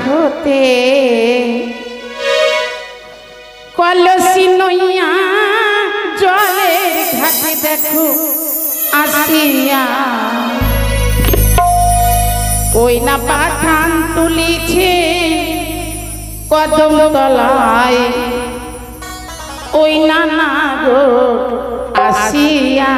হতে কলসি নইয়া জলের ঘাটে দেখো আসিয়া ওই না পাঠান তুলিছে কদম তলায় ওই না গো আসিয়া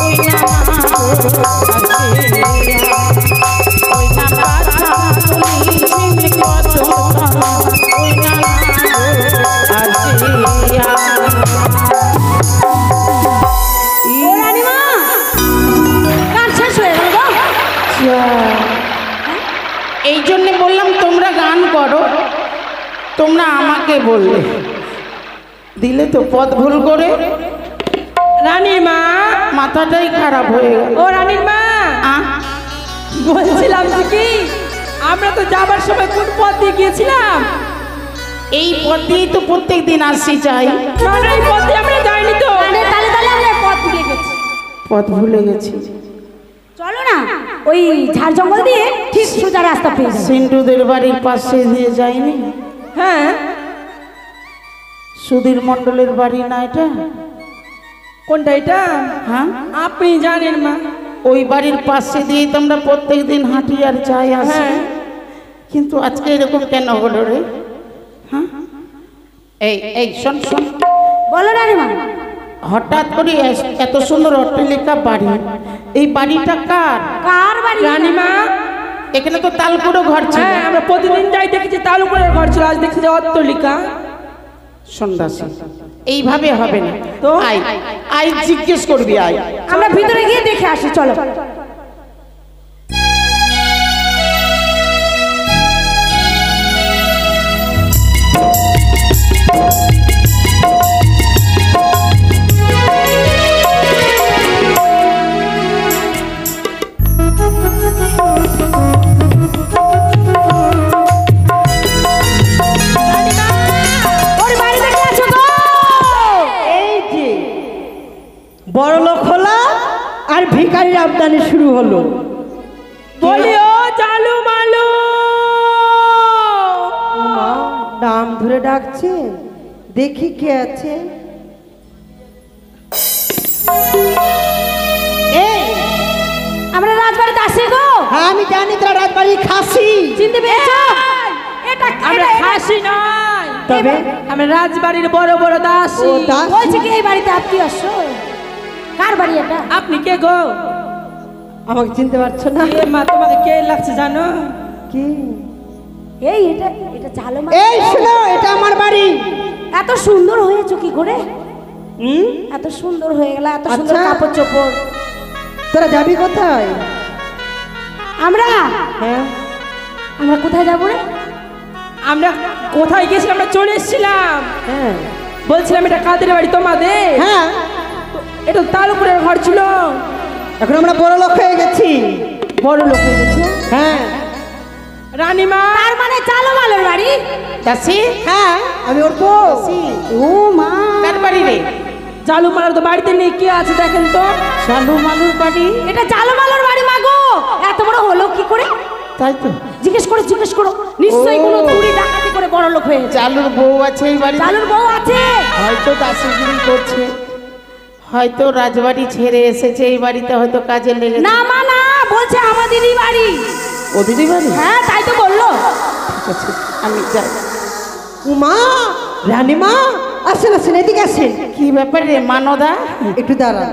ওই না ওই না পাখা তুলি কদম ওই না আসিয়া। এই জন্য বললাম তোমরা গান করো, তোমরা আমাকে বললে দিলে তো পথ ভুল করে। রানীর মা মাথাটাই খারাপ হয়ে গেল। ও রানীর মা বলছিলাম যে কি আমরা তো যাবার সময় কোন পথ দিয়ে গিয়েছিলাম? এই পথ দিয়েই তো প্রত্যেক দিন আসছি চাই। এই পথ দিয়ে আমরা যাইনি তো। তাহলে তাহলে আমরা পথ ভুলে গেছি। পথ ভুলে গেছি। চলো না ওই ঝাড় জঙ্গল দিয়ে ঠিক সোজা রাস্তা পেয়ে যাবো। সিন্টুদের বাড়ির পাশে দিয়ে যাইনি? হ্যাঁ সুধীর মণ্ডলের বাড়ি না এটা? কোনটা এটা? হ্যাঁ আপনি জানেন মা। ওই বাড়ির পাশে দিয়ে তো আমরা প্রত্যেক দিন হাঁটি আর যাই আসি। কিন্তু আজকে এরকম কেন হলো রে? হ্যাঁ এই এই শোন শোন, বলো রানীমা। হঠাৎ করে এত সুন্দর অট্টালিকা বাড়ি, এই বাড়িটা কার? কার বাড়ি? রানীমা এখানে তো তালপুরো ঘর ছিল। হ্যাঁ আমরা প্রতিদিন যাই দেখেছি তালুপুরের ঘর ছিল, আজ দেখছি যে অট্টালিকা। সন্ন্যাসী এইভাবে হবে না তো? আই আই জিজ্ঞেস করবি আই। আমরা ভিতরে গিয়ে দেখে আসি চলো। বড় লোক হলো আর ভিখারির আমদানি শুরু হলো। বলি ও চালু মালু, নাম ধরে ডাকছে, দেখি কে আছে। আমরা রাজবাড়িতে আসি গো। হ্যাঁ আমি জানি তোরা রাজবাড়ি খাসি। চিনতে পেরেছো? এটা আমরা খাসি নয়, তবে আমরা রাজবাড়ির বড় বড় দাসী। ও দাস। বলছি কি এই বাড়িতে আত্মীয় আসছো? কার বাড়ি এটা? আপনি কে গো? আমাকে চিনতে পারছো না? এ মা তোমাকে কে লাগছে জানো? কি? এই এটা এটা চালো মা। এই শোনো, এটা আমার বাড়ি। এত সুন্দর হয়েছো কি করে? এত সুন্দর হয়ে গেল, এত সুন্দর আচ্ছা। কাপড় চোপড়। তোরা যাবি কোথায়? আমরা হ্যাঁ আমরা কোথায় যাবো রে? আমরা কোথায় গেছিলাম? আমরা চলে এসেছিলাম। হ্যাঁ বলছিলাম এটা কাদের বাড়ি তোমাদের? হ্যাঁ এটা তালুপুরের ঘর ছিল। এখন আমরা বড় লোক হয়ে গেছি। বড় লোক হয়ে গেছে। হ্যাঁ রানীমা তার মানে চালো মালের বাড়ি? দাসি হ্যাঁ আমি ওর বউ। ও মা, কার বাড়ি রে? চালু মালার তো বাড়িতে নেই, কে আছে দেখেন তো। চালু মালুর বাড়ি? এটা চালো মালের বাড়ি মা গো। এত বড় হলো কি করে? তাই তো, জিজ্ঞেস করো নিশ্চয়ই কোনো চুরি ডাকাতি করে বড় লোক হয়েছে। চালুর বউ আছে এই বাড়ি? চালুর বউ আছে। হয়তো দাসিগিরি করছে, হয়তো রাজবাড়ি ছেড়ে এসেছে এই বাড়িতে, হয়তো কাজে লেগেছে। না মা না, বলছে আমাদেরই বাড়ি। ওদেরই বাড়ি? হ্যাঁ তাই তো বললো। ঠিক আছে আমি যাই। উমা, রানীমা আসেন আসেন, এদিকে আসেন। কি ব্যাপার রে মানদা? একটু দাঁড়া।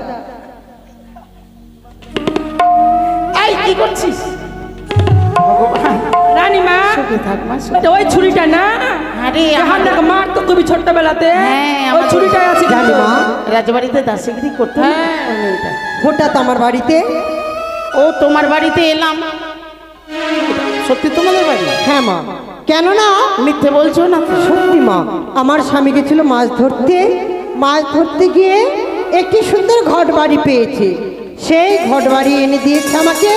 এই কি করছিস? ভগবান, রানীমা সুখে থাক মা, সুখে। এটা ওই ছুরিটা না? আরে আপনাকে মার তো খুবই ছোট্টবেলাতে। হ্যাঁ, ওই আমার ছুরিটাই আছে কিন্তু। রানীমা রাজবাড়িতে দাসিগিরি করতে হয় না? হ্যাঁ। ওই মেয়েটা। হঠাৎ আমার বাড়িতে? ও তোমার বাড়িতে এলাম। সত্যি তোমাদের বাড়ি? হ্যাঁ মা। কেন না? মিথ্যে বলছো না তো? সত্যি মা, আমার স্বামী গেছিল মাছ ধরতে। মাছ ধরতে গিয়ে একটি সুন্দর ঘট বাড়ি পেয়েছে, সেই ঘট বাড়ি এনে দিয়েছে আমাকে।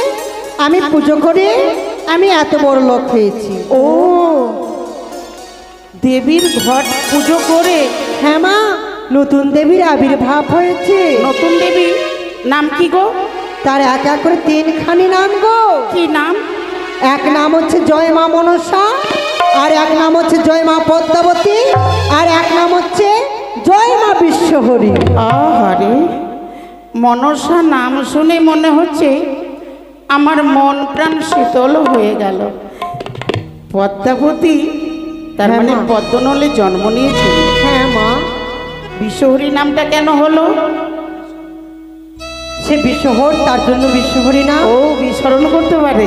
আমি পুজো করে আমি এত বড় লোক হয়েছি। ও দেবীর ঘট পুজো করে? হ্যাঁ মা, নতুন দেবীর আবির্ভাব হয়েছে। নতুন দেবী নাম কি গো? তার এক এক করে তিনখানি নাম গো। কি নাম? এক নাম হচ্ছে জয় মা মনসা, আর এক নাম হচ্ছে জয় মা পদ্মাবতী, আর এক নাম হচ্ছে জয় মা বিশ্বহরি। আরে মনসা নাম শুনে মনে হচ্ছে আমার মন প্রাণ শীতল হয়ে গেল। পদ্মাবতী তার হ্যাঁ মানে মা। পদ্মনলে জন্ম নিয়েছে। হ্যাঁ মা। বিশ্বহরি নামটা কেন হলো? সে বিশ্বহর, তার জন্য বিশ্বহরি না। ও বিস্মরণ করতে পারে,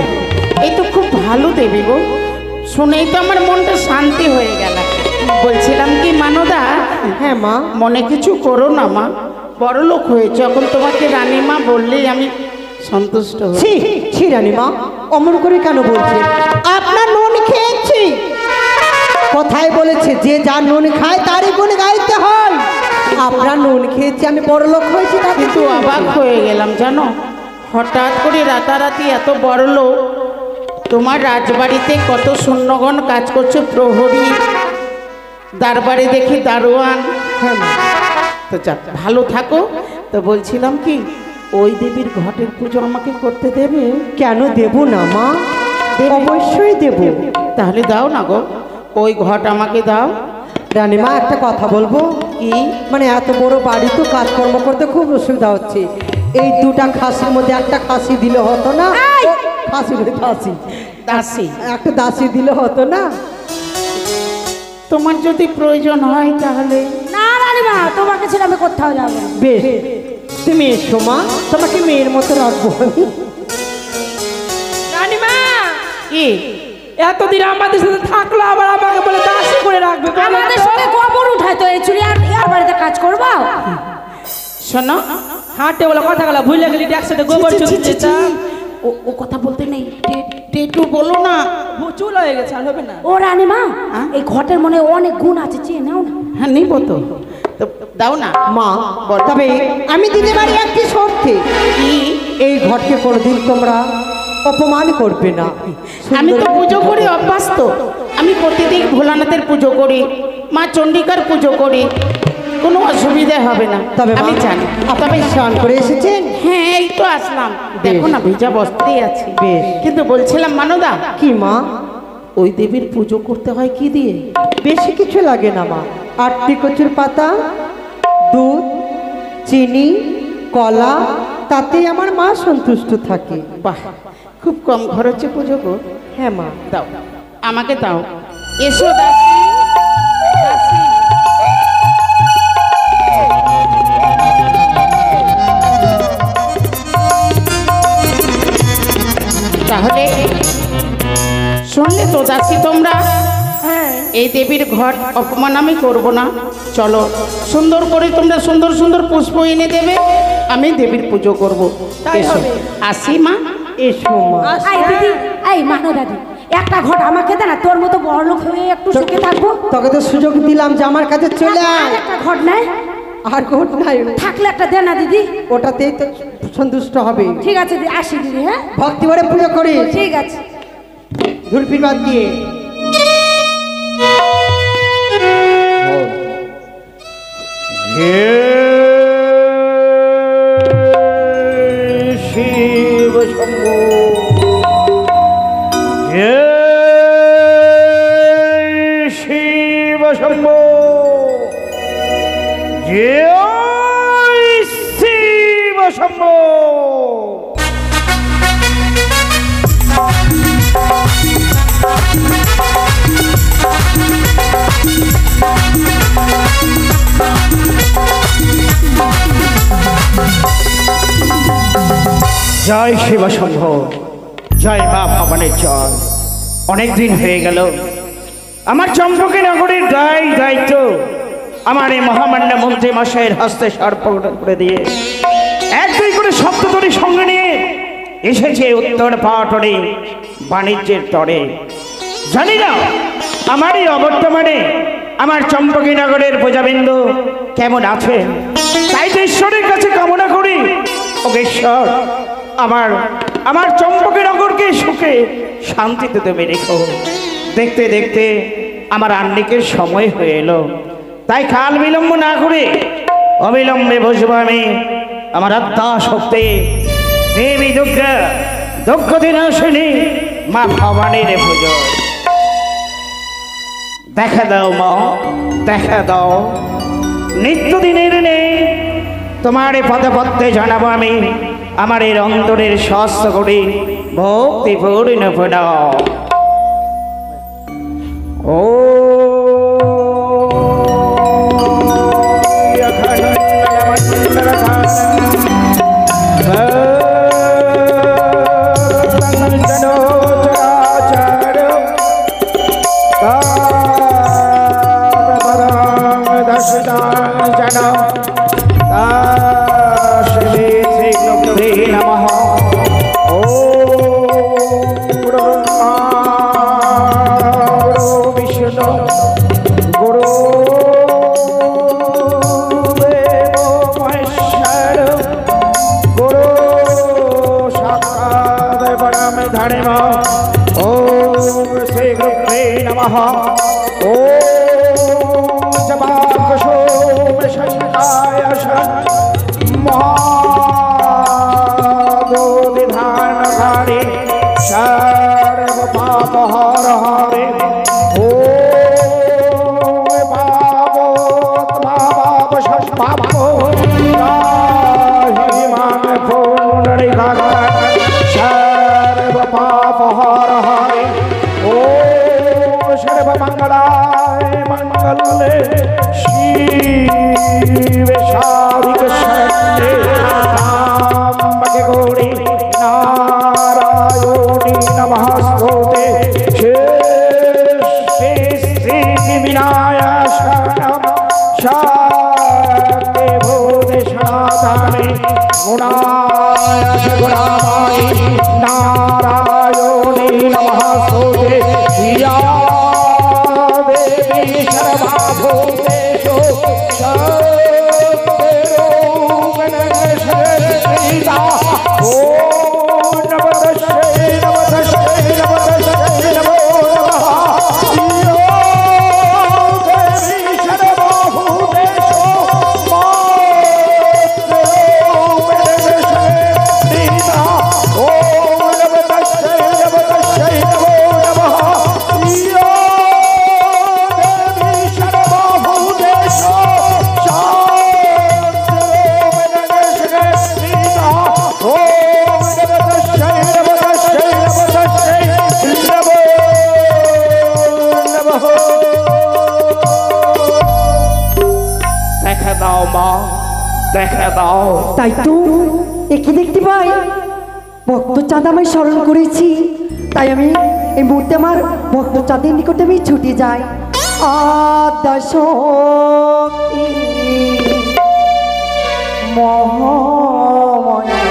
এই তো খুব ভালো দেবী গো, শুনেই তো আমার মনটা শান্তি হয়ে গেল। বলছিলাম কি মানদা, হ্যাঁ মা। মনে কিছু করো না মা, বড় লোক হয়েছে, এখন তোমাকে রানীমা বললেই আমি সন্তুষ্ট হই। ছি ছি রানীমা, অমন করে কেন বলছেন? আপনার নুন খেয়েছি, কথায় বলেছে যে যার নুন খায় তারই গুণ গাইতে হয়। আপনার নুন খেয়েছি, আমি বড় লোক হয়েছি, তা কিন্তু অবাক হয়ে গেলাম জানো, হঠাৎ করে রাতারাতি এত বড় লোক। তোমার রাজবাড়িতে কত সৈন্যগণ কাজ করছে, প্রহরী, দরবারে দেখি দারোয়ান। হ্যাঁ মা। তো যাক, ভালো থাকো। তো বলছিলাম কি, ওই দেবীর ঘটের পুজো আমাকে করতে দেবে? কেন দেব না মা, অবশ্যই দেব। তাহলে দাও না গো, ওই ঘট আমাকে দাও। রানীমা একটা কথা বলবো কি? মানে এত বড় বাড়ি তো কাজকর্ম করতে খুব অসুবিধা হচ্ছে। এই দুটা খাসির মধ্যে একটা খাসি দিলে হতো না? খাসি খাসি দাসী, একটা দাসী দিলে হতো না? তোমার যদি প্রয়োজন হয় তাহলে। না রানীমা, তোমাকে ছেড়ে আমি কোথাও যাবো না। বেশ, তুমি এসো মা, তোমাকে মেয়ের মতো রাখবো আমি। রানীমা, কি? এতদিন আমাদের সাথে থাকলো, আবার আমাকে বলে দাসী করে রাখবে? বলো আমাদের তো। সঙ্গে গোবর উঠায় তো এই চুরি, আর ইয়ার বাড়িতে কাজ করবো? শোনো, হাঁটে বলে কথা গেলা ভুলে গেলি, একসাথে গোবর ছি, ছি, চুরি ছি, ছি, ও কথা বলতে নেই, একটু বলো না। চুল হয়ে গেছে, আর হবে না। ও রানীমা, হ্যাঁ? এই ঘটের মনে অনেক গুণ আছে, চেয়ে নাও না। হ্যাঁ নিব তো, তো দাও না। মা বলো। তবে আমি দিতে পারি একটি শর্তে, কি? এই ঘরকে কোনোদিন তোমরা অপমান করবে না। আমি তো পুজো করি অভ্যস্ত, আমি প্রতিদিন ভোলানাথের পুজো করি, মা চণ্ডিকার পুজো করি, কোনো অসুবিধা হবে না। তবে আমি জানি। আপনি স্নান করে এসেছেন? হ্যাঁ এই তো আসলাম, দেখো না ভিজা বস্ত্রেই আছি। বেশ। কিন্তু বলছিলাম মানদা, কি মা? ওই দেবীর পুজো করতে হয় কি দিয়ে? বেশি কিছু লাগে না মা, 8টি কচুর পাতা, দুধ, চিনি, কলা, তাতেই আমার মা সন্তুষ্ট থাকে। বাহ, খুব কম খরচে পুজো গো। হ্যাঁ মা। দাও, আমাকে দাও। এসো দাসী, দাসী। তাহলে শুনলে তো দাসী তোমরা, এই দেবীর ঘট অপমান আমি করবো না। চলো সুন্দর করে তোমরা সুন্দর সুন্দর পুষ্প এনে দেবে, আমি দেবীর পুজো করব। তাই এসো, হবে। আসি মা। এসো মা। এই দিদি, এই মানো দাদি, একটা ঘট আমাকে দে না, তোর মতো বড় লোক হয়ে একটু সুখে থাকবো। তোকে তো সুযোগ দিলাম যে আমার কাছে চলে আর আয়। একটা ঘট নাই? আর ঘট নাই, থাকলে একটা দে না দিদি। ওটাতেই তো সন্তুষ্ট হবে। ঠিক আছে দিদি, আসি দিদি। হ্যাঁ ভক্তি ভরে পুজো করিস, ঠিক আছে। ঝুলপির বাদ দিয়ে। শিব শম্ভু, শিব শম্ভু, শিব শম্ভু। জয় শিব শম্ভ, জয় মা ভবানীর জয়। অনেক দিন হয়ে গেল আমার চম্পকী নগরীর দায়িত্ব আমার এই মহামান্য মন্ত্রী মশাইয়ের হস্তে সর্পগ্রহণ করে দিয়ে এক দুই করে সপ্ততরী সঙ্গে নিয়ে এসেছে উত্তর পাটনে বাণিজ্যের তরে। জানি না আমার এই অবর্তমানে আমার চম্পকী নগরের প্রজাবৃন্দ কেমন আছে, তাই তো ঈশ্বরের কাছে কামনা করি, ওকে ঈশ্বর আমার আমার চম্পকী নগরকে সুখে শান্তিতে তুমি রেখো। দেখতে দেখতে আমার আন্নিকের সময় হয়ে এলো, তাই কাল বিলম্ব না করে অবিলম্বে বসবো আমি আমার আত্মা শক্তি দেবী দুর্গা দক্ষ দিনাশিনী মা ভবানীর পুজো। দেখা দাও মা, দেখা দাও, নিত্যদিনের নেই তোমার পদে পথে জানাবো আমি আমার এই অন্তরের সহস্র কোটি ভক্তি পূর্ণ ফোটাও। ও धर्म ओम श्री गुरुवे नमः ओम जबाकुशोम शंकाय शरण महादोदिधारणकारि सर्व पाप हर हरे ओम पापोत पाप शस्पापो सर्व पाप हर हरे ओम सर्व मंगलाय मंगले शिव साधिक शरण्ये त्र्यंबके गौरी नारायणी नमस्तुते श्री विनायक शरणं शक्ति भूते सनातने गुणाय गुणामायि नारायणी नमस्तुते या देवी सर्वभूतेषु शक्तिरूपेण संस्थिता ॐ नमो तस्यै नमो तस्यै नमो तस्यै नमो नमः या देवी सर्वभूतेषु দেখা দাও তাই তো একে দেখতে পাই ভক্ত চাঁদ আমায় স্মরণ করেছি, তাই আমি এই মুহূর্তে আমার ভক্ত চাঁদের নিকটে আমি ছুটে যাই। আদ্যা শক্তি মহামায়া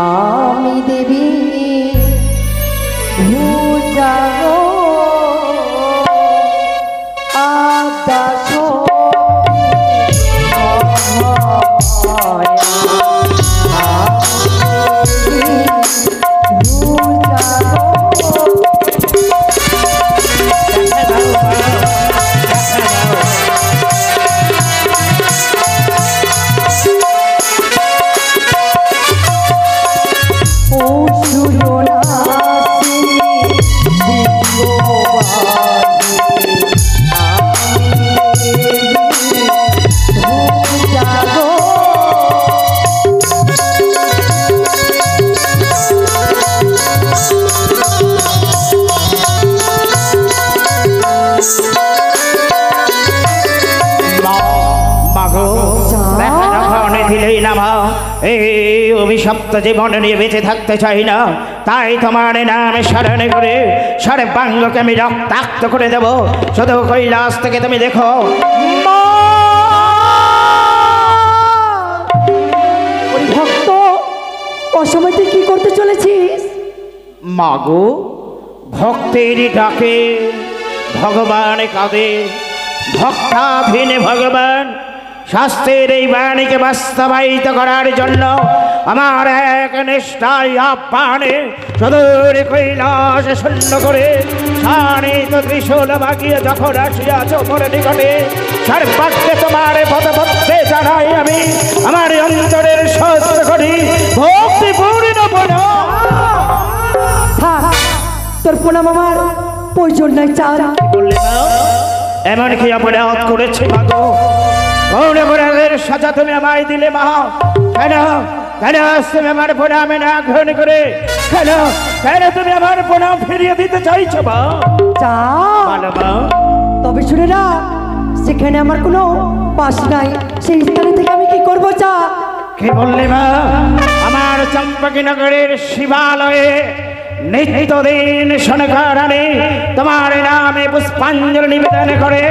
আমি দেবী ভূজাগো আদ্যা অভিশপ্ত জীবন নিয়ে বেঁচে থাকতে চাই না, তাই তোমার নামে স্মরণ করে সর্বাঙ্গকে আমি রক্তাক্ত করে দেব। শুধু কৈলাস থেকে তুমি দেখো ভক্ত অসময় তুই কি করতে চলেছিস? মাগো ভক্তের ডাকে ভগবান কাঁদে, ভক্তাধীন ভগবান শাস্ত্রের এই বাণীকে বাস্তবায়িত করার জন্য আমার এক নিষ্ঠায় আহ্বানে সদূর কৈলাস শূন্য করে শানিত ত্রিশূল বাগিয়ে যখন আসিয়াছ মোর নিকটে, সর্বাগ্রে তোমার পদপদ্মে জানাই আমি আমার অন্তরের সহস্র করি ভক্তি পূর্ণ প্রণাম। তোর প্রণাম আমার প্রয়োজন নাই চাঁদ। বললে না এমন কি অপরাধ করেছে মাগো? কোন অপরাধের সাজা তুমি আমায় দিলে মা? কেন কেন তুমি আমার প্রণামে না গ্রহণ করে কেন কেন তুমি আমার প্রণাম ফিরিয়ে দিতে চাইছো মা? তবে শুনে না, সেখানে আমার কোনো পাশ নাই, সেই স্থানে থেকে আমি কি করবো চা? কি বললে মা? আমার চম্পকনগরের শিবালয়ে নিত্যদিন শনকারানি তোমার নামে পুষ্পাঞ্জলি নিবেদন করে,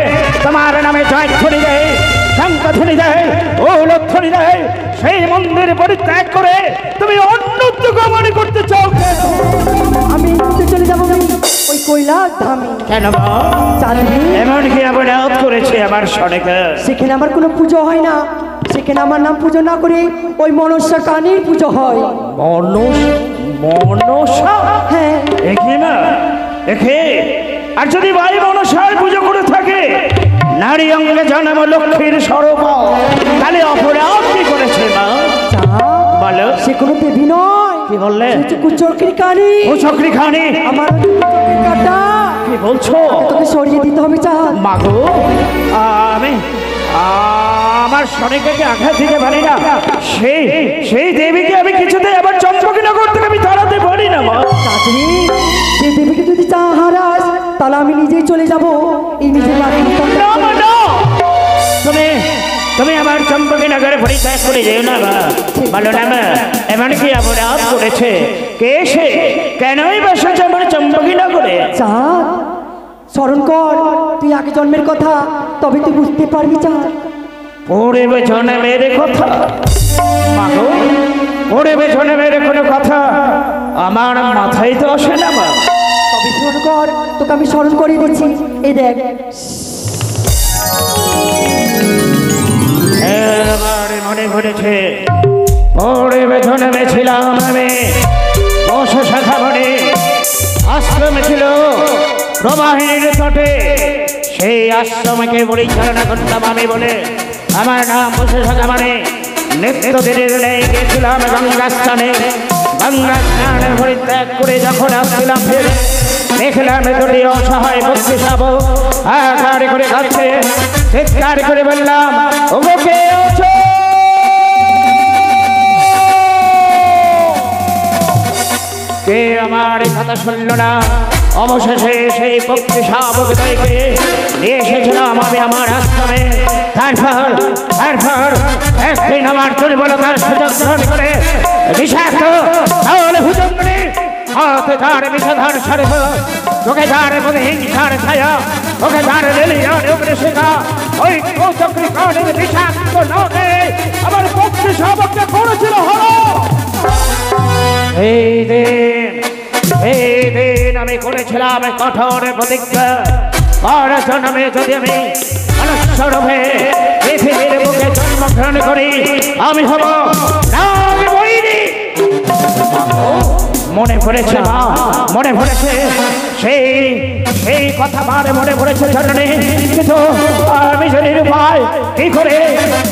তোমার নামে জয়ধ্বনি দেয়, শঙ্খধ্বনি দেয়, ওলধ্বনি দেয়, সেই মন্দির পরিত্যাগ করে তুমি অন্যত্র গমন করতে চাও কেন? আমি চলে যাবো ওই কৈলাস ধামে। কেন চাঁদনি এমন কি অপরাধ করেছে আমার সনেকা? সেখানে আমার কোনো পুজো হয় না, সেখানে আমার নাম পুজো না করে ওই মনসা কালীর পুজো হয়। মনসা? হ্যাঁ একে না একে, আর যদি ভাই মনসার পুজো করে থাকে, নারী অঙ্গে জন্ম লক্ষ্মীর স্বরূপ, তাহলে অপরাধ কি করেছে মা? বলো। সে কোনো দেবী নয়। কি বললে? কুচক্রি কানি। কুচক্রি কানি? আমার কুচক্রি কাটা। কি বলছো? তোকে সরিয়ে দিতে হবে চাঁদ। মাগো, আমি আমার শরীরকে আঘাত দিতে পারি না। সেই দেবীকে আমি কিছুতে আবার চম্পকনগর থেকে আমি তাড়াতে পারি না মা। চাঁদনি, যে দেবীকে যদি চা হারাস, তাহলে আমি নিজেই চলে যাব। এই নিজের তুমি আমার চম্পকনগরে পরিত্যাগ করে যেও না মা। বলো না মা, এমন কি অপরাধ করেছে? কে সে? কেনই বসেছে আমার চম্পকনগরে? চাঁদ, স্মরণ কর তুই আগে জন্মের কথা, তবে তুই বুঝতে পারবি চাঁদ। পূর্বে জন্মের কথা? মাগো, পূর্বে জন্মের কোনো কথা আমার মাথায় তো আসে না মা। তবে স্মরণ কর, তোকে আমি স্মরণ করিয়ে দিচ্ছি। এই দেখ, এবার মনে পড়েছে, পূর্বে জন্মে ছিলাম আমি বসে শাখা বনে, আশ্রমে ছিল প্রবাহিনীর তটে। সেই আশ্রমকে পরিচালনা করতাম আমি বলে আমার নাম বসে শাখা মানে। নিত্য দিনে দিনে গেছিলাম গঙ্গা স্থানে। গঙ্গা স্নানে পরিত্যাগ করে যখন আসছিলাম ফিরে, দেখলাম দুটি অসহায় ভক্তি সাব আকার করে কাছে। চিৎকার করে বললাম, ওগো কে আছো? কে আমার কথা শুনল না। অবশেষে সেই ভক্তি শাবক দয়কে নিয়ে এসেছিলাম আমি আমার আশ্রমে। তারপর একদিন আমার দুর্বলতার সুযোগ গ্রহণ করে বিষাক্ত তাহলে ভুজন করে হাতে তার বিষধার সারে তোকে যার মধ্যে হিংসার ছায়া, ওকে যার রেলিয়ার উপরে শেখা ওই চক্রী কানের বিষাক্ত নখে আমার ভক্তি শাবককে করেছিল হলো। এই দিন আমি করেছিলাম কঠোর প্রতিজ্ঞা, পর জন্মে যদি আমি মনুষ্যরূপে পৃথিবীর বুকে জন্মগ্রহণ করি, আমি হব নাগবৈরী। মনে পড়েছে মা, মনে পড়েছে সেই কথা মারে মনে পড়েছে জন্মে। কিন্তু আমি যদি উপায় কি করে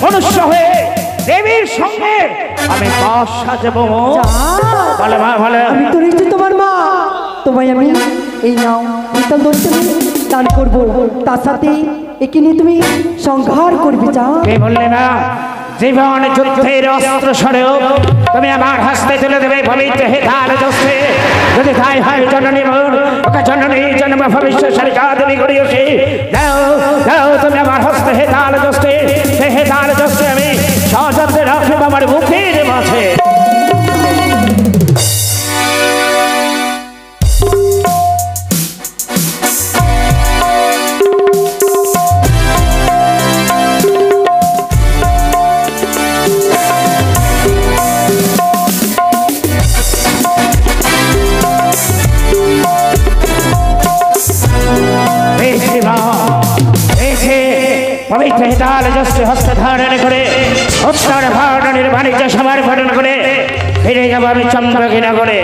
মনুষ্য হয়ে দেবীর সঙ্গে আমি বাস সাজাবো? বলে মা, বলে আমি তো রয়েছি তোমার মা, তোমায় আমি এই নাও পিতল দর্শনে দান করবো। তার সাথে একে নিয়ে তুমি সংহার করবে। চাঁদ, কে বললে না জীবন যুদ্ধের অস্ত্র সরেও তুমি আমার হাসতে তুলে দেবে পবিত্র হেতাল দোষে? যদি তাই হয় জননী মোর, ওকে জননী জন্ম ভবিষ্যৎ দেবী করিয়েছি। দাও দাও তুমি আমার হস্তে হেতাল দোষে, সে হেতাল দোষে আমি সযত্নে রাখব আমার বুকের মাঝে। পবিত্র হেতাল যস্ত্রে হস্ত ধারণ করে উত্তর ভারতের বাণিজ্য সভার পালন করে ফিরে যাবো আমি চম্পকনগরে।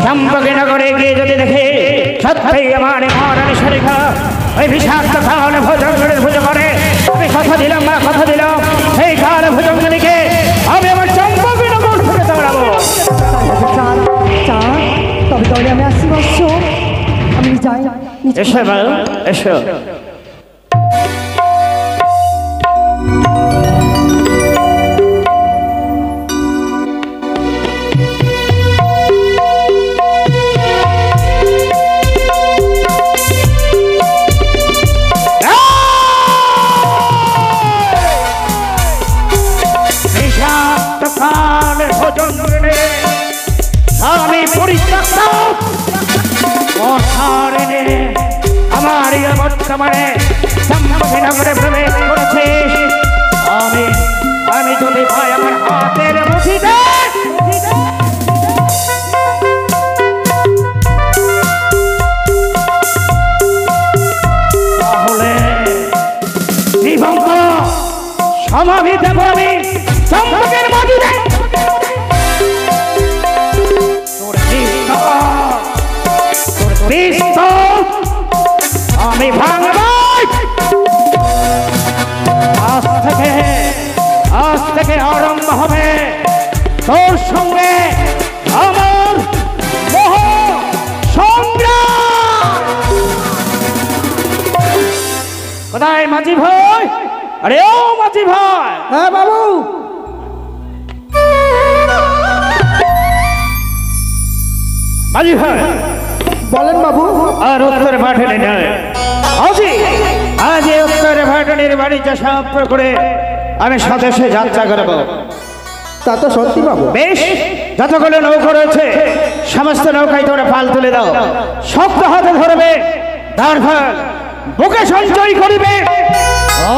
চম্পকনগরে গিয়ে যদি দেখি সত্যি আমার মহারানী শরীফা ওই বিষাক্ত খাওয়ানো ভোজনগুলির পুজো করে, আমি কথা দিলাম মা, কথা দিলাম সেই খাওয়ানো ভোজনগুলিকে আমি আমার চম্পকনগর থেকে দাঁড়াবো। চাঁদ, চাঁদ, তবে তাহলে আমি আসছি বৎস, আমি যাই। এসো মা, এসো। আমি পরিত্যক্ত আমার বর্তমানে চম্পকনগরে প্রবেশ করেছিস। আমি যদি ভাই আমার হাতের মুঠিতে তাহলে জীবন্ত সমাধি দেব আমি চম্পকের মাটিতে। হবে আমার মহা সংগ্রাম। কোথায় মাঝি ভাই? আরে ও মাঝি ভাই! হ্যাঁ বাবু। মাঝি ভাই বলেন বাবু। আর উত্তর ভাটনে নয়, আজ এই উত্তর ভাটনের বাণিজ্য সমাপ্ত করে আমি স্বদেশে যাত্রা করব। তা তো সত্যি বাবু। বেশ, যতগুলো নৌকা রয়েছে সমস্ত নৌকায় তোমরা পাল তুলে দাও। শক্ত হাতে ধরবে, দাঁড় ফাল বুকে সঞ্চয় করিবে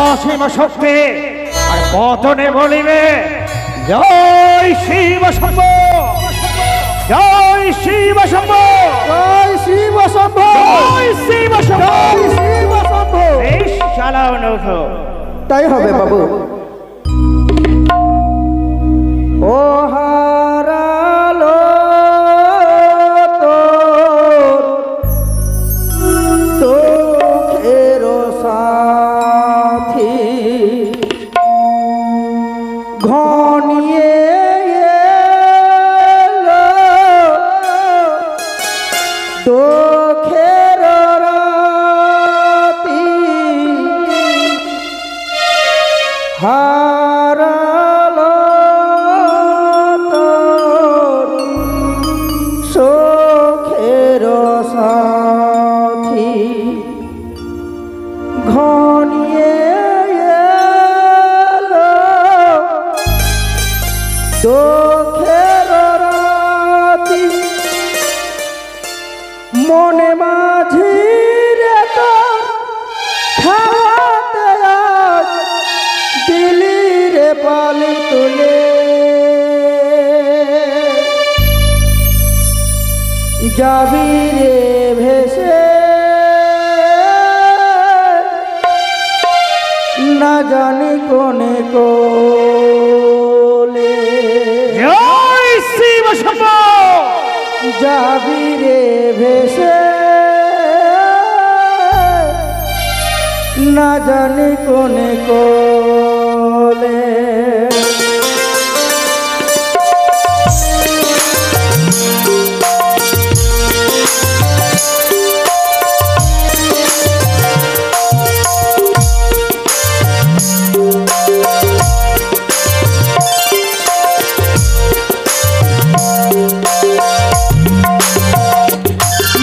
অসীম শক্তি, আর পতনে বলিবে জয় শিব শম্ভ, জয় শিব শম্ভ, জয় শিব শম্ভ, জয় শিব শম্ভ, জয় শিব শম্ভ। বেশ, চালাও নৌকা। তাই হবে বাবু। ও হারালো তোর চোখের সাথী ঘনিয়ে এলো চোখের রাতি হারালো তোর চোখের সাথী ঘনিয়ে এলো চোখের রাতি মনে মাঝি রে তোর খাওয়াতে আজ দিলি রে পালি তুলে যাবি রে ভেসে না জানি কোনে কোলে জয় শিব শম্ভ, যাবি রে ভেসে না জানি কোনে কোলে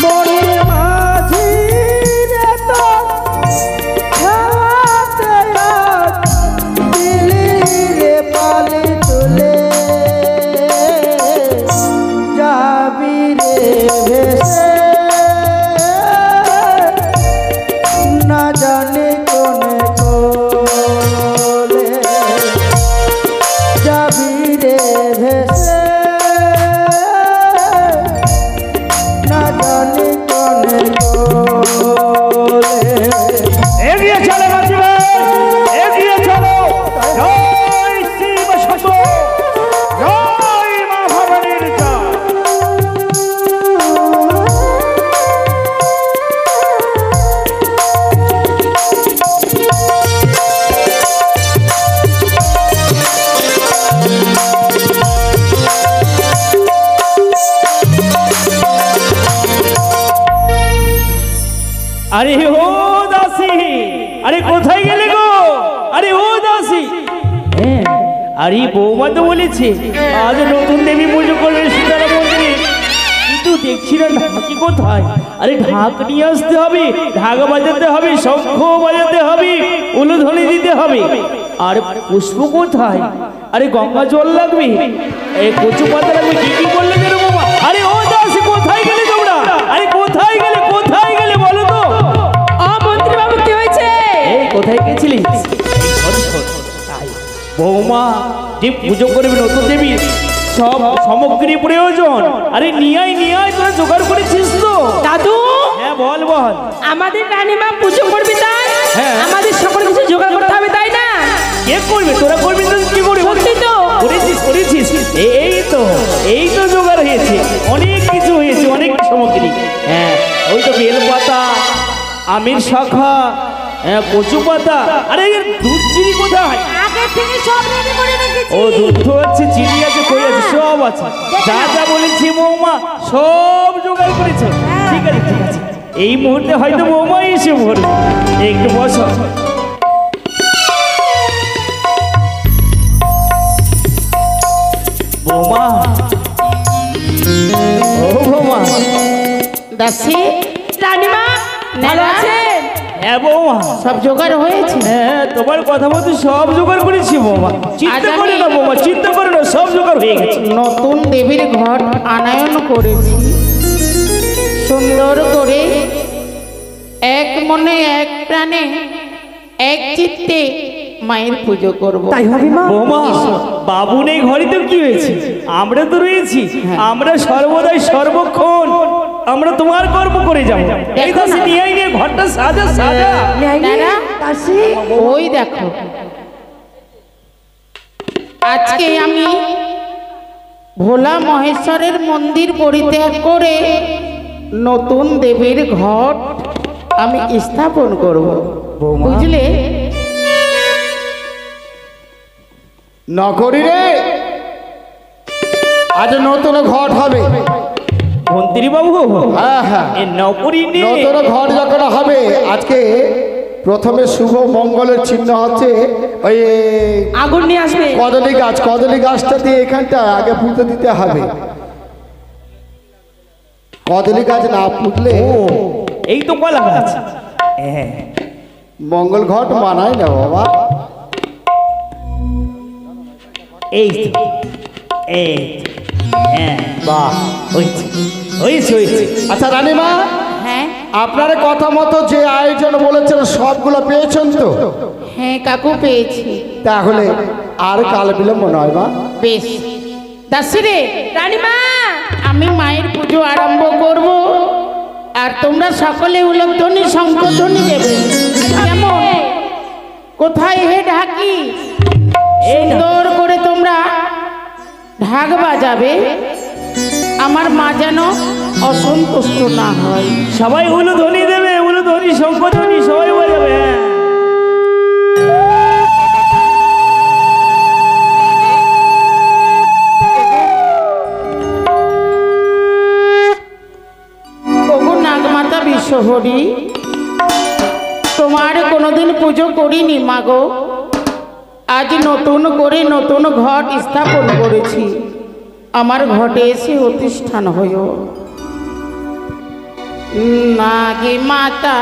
মনে মাঝি রে তোর খাওয়াতে আজ দিলি রে পালি তুলে যাবি রে ভেসে না জানি কোনে কোলে যাবি রে ভেসে না জানি কোনে কোলে এগিয়ে চলে মাঝি ভাই, এগিয়ে চলো। জয় শিব শম্ভ, জয় মা ভবানীর জয়। আরে ও দাসী, আরে কোথায় গেলে গো? আরে ও দাসী, হ্যাঁ, আরে বৌমা তো বলেছে আজ নতুন দেবী পুজো করবে সীতারা মন্দিরে, কিন্তু দেখছি না ঢাকি কোথায়। আরে ঢাক নিয়ে আসতে হবে, ঢাক বাজাতে হবে, শঙ্খ বাজাতে হবে, উলুধ্বনি দিতে হবে। আর পুষ্প কোথায়? আরে গঙ্গা জল লাগবে, এই কচু পাতা লাগবে, কি কি করলে যেন বৌমা। আরে ও দাসী, কোথায় গেলে তোমরা? আরে কোথায় গেলে, কোথায় গেলে বলো তো? মন্ত্রী বাবু কি হয়েছে? এই কোথায় গেছিলিস? বৌমা যে পুজো করবে নতুন দেবী, সব সামগ্রী প্রয়োজন। আরে নিয়াই নিয়াই তোরা জোগাড় করেছিস তো? দাদু, হ্যাঁ বল বল। আমাদের রানীমা পুজো করবে তাই হ্যাঁ। আমাদের সকল কিছু জোগাড় করতে হবে তাই না? কে করবে? তোরা করবি তো কি করবি? সত্যি তো? করেছিস করেছিস, এই তো জোগাড় হয়েছে, অনেক কিছু হয়েছে, অনেক সামগ্রী। হ্যাঁ, ওই তো বেলপাতা, আমের শাখা, হ্যাঁ কচু পাতা। আরে এর দুধ চিনি কোথায়? আগে থেকে সব রেডি করে রেখেছি। ও দুধ আছে, চিনি আছে, কই আছে, সব আছে। যা যা বলেছি বৌমা সব জোগাড় করেছে। ঠিক আছে ঠিক আছে, এই মুহূর্তে হয়তো বৌমা এসে পড়বে। একটু বসো। বৌমা, ও বৌমা। দাসী, রানীমা ভালো আছেন? হ্যাঁ বৌমা, সব জোগাড় হয়েছে? হ্যাঁ তোমার কথা মতো সব জোগাড় করেছি বৌমা। চিন্তা করে না বৌমা, চিন্তা করে না, সব জোগাড় হয়ে গেছে। নতুন দেবীর ঘট আনায়ন করেছি সুন্দর করে, এক মনে এক প্রাণে এক চিত্তে মায়ের পুজো করব। তাই হবে মা? বৌমা, বাবু নেই ঘরে তো কি হয়েছে, আমরা তো রয়েছি। আমরা সর্বদাই সর্বক্ষণ আমরা তোমার কর্ম করে যাবো। এই দেখো দাসী না। নিয়ে নিয়ে ঘরটা সাজা সাজা। দাদা, দাসী, ওই দেখো, আজকে আমি ভোলা মহেশ্বরের মন্দির পরিত্যাগ করে নতুন দেবীর ঘট আমি স্থাপন করব, বুঝলে? নকরি রে, আজ নতুন ঘট হবে। মন্ত্রী বাবু, হ্যাঁ হ্যাঁ, এ নকরি নে। নতুন ঘট যখন হবে, আজকে প্রথমে শুভ মঙ্গলের চিহ্ন হচ্ছে ওই আগুন নিয়ে আসবে। কদলী গাছ, কদলী গাছটা দিয়ে এখানটা আগে পুঁতে দিতে হবে। কদলী গাছ না পুঁতলে ও, এই তো কলা গাছ। হ্যাঁ, মঙ্গল ঘট মানায় না বাবা। এই তো, এই তো। হ্যাঁ বাহ, হয়েছে হয়েছে হয়েছে। আচ্ছা রানীমা, হ্যাঁ আপনার কথা মতো যে আয়োজন বলেছেন সবগুলো পেয়েছেন তো? হ্যাঁ কাকু, পেয়েছি। তাহলে আর কাল বিলম্ব নয় মা। বেশ দাসী রে, রানীমা আমি মায়ের পুজো আরম্ভ করব, আর তোমরা সকলে উলধ্বনি শঙ্খধ্বনি দেবে। কেমন? কোথায় হে ঢাকি? সুন্দর করে তোমরা ঢাক বাজাবে, আমার মা যেন অসন্তুষ্ট না হয়। সবাই উলু ধ্বনি দেবে, উলু ধ্বনি, শঙ্খ ধ্বনি সবাই বাজাবে। হ্যাঁ, ওগো নাগমাতা বিশ্বহরি, তোমার কোনোদিন পুজো করিনি মাগো, আজ নতুন করে নতুন ঘট স্থাপন করেছি, আমার ঘটে এসে অতিষ্ঠান হইও। নাগে মাতা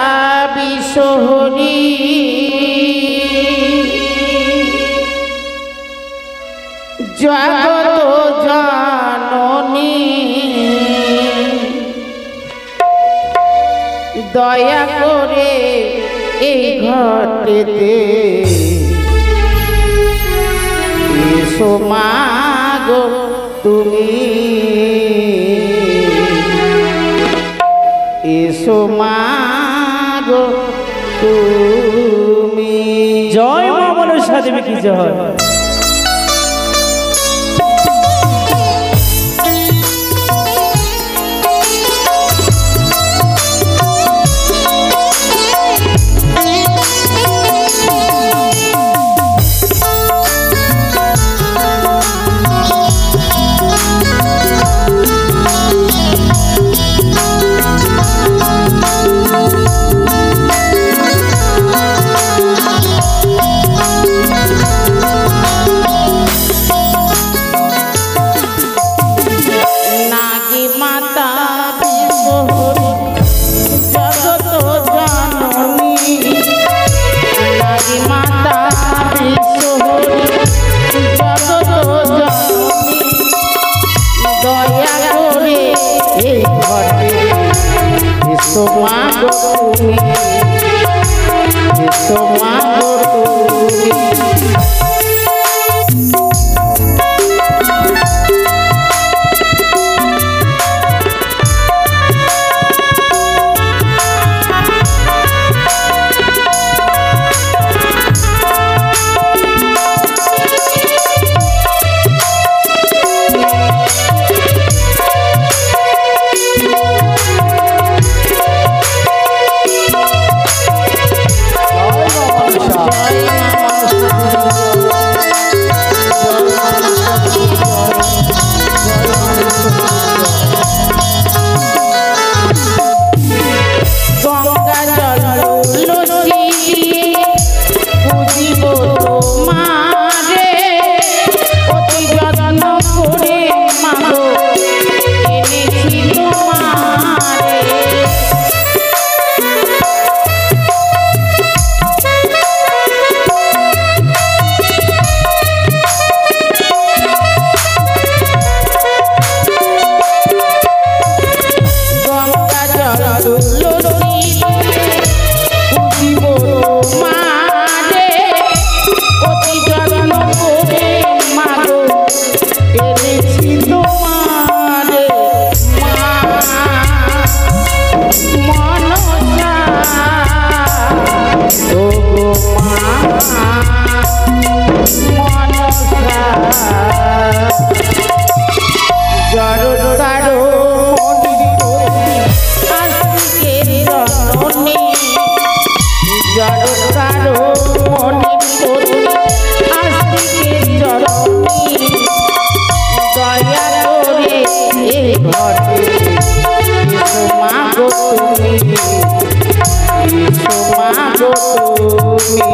বিশ্বহরি, জগত জননী, দয়া করে এই ঘটেতে এসো মাগো তুমি, এসো মাগো তুমি। জয় মা মনসা দেবী কি জয়। এই ঘরে এসো মা গো তুমি, এসো মা গো তুমি।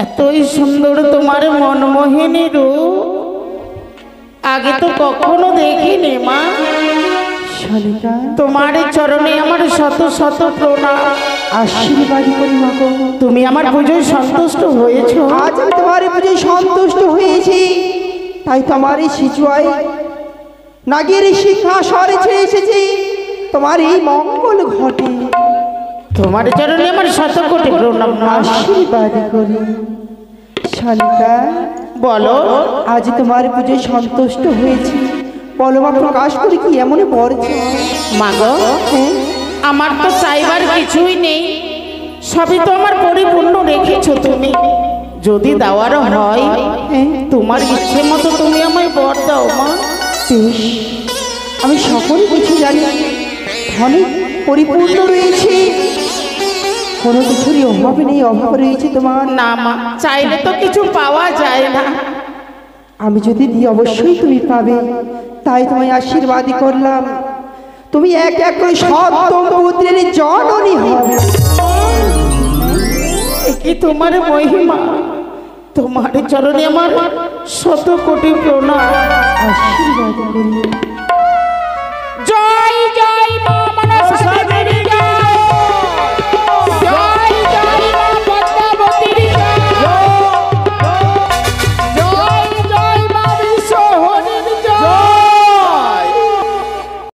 এতই সুন্দর তোমার মনমোহিনী রূপ আগে তো কখনো দেখিনি মা। তোমার চরণে আমার শত শত প্রণাম, আশীর্বাদ করি মা গো। তুমি আমার পুজোয় সন্তুষ্ট হয়েছ। আজ আমি তোমার পুজোয় সন্তুষ্ট হয়েছি, তাই তোমার এই শিশুয়াই নাগের সিংহাসনে ছেড়ে এসেছি তোমার এই মঙ্গল ঘটে। তোমার চরণে আমার শত কোটি প্রণাম, আশীর্বাদ করি। শালিকা বলো, আজ তোমার পুজোয় সন্তুষ্ট হয়েছি, বলো মা প্রকাশ করে কি এমন পড়ছে? মাগো আমার তো চাইবার কিছুই নেই, সবই তো আমার পরিপূর্ণ রেখেছো তুমি। যদি দেওয়ার হয় তোমার ইচ্ছে মতো তুমি আমায় বর দাও মা। বেশ, আমি সকল কিছু জানি, অনেক পরিপূর্ণ রয়েছে, কোনো কিছুরই অভাব নেই, অভাব রয়েছে তোমার। না মা, চাইলে তো কিছু পাওয়া যায় না। আমি যদি দিই অবশ্যই তুমি পাবে, তাই তোমায় আশীর্বাদই করলাম। তুমি এক এক করে সপ্তম পুত্রের জননী হবে। কি তোমার মহিমা, তোমার চরণে আমার শত কোটি প্রণাম। আশীর্বাদ করি।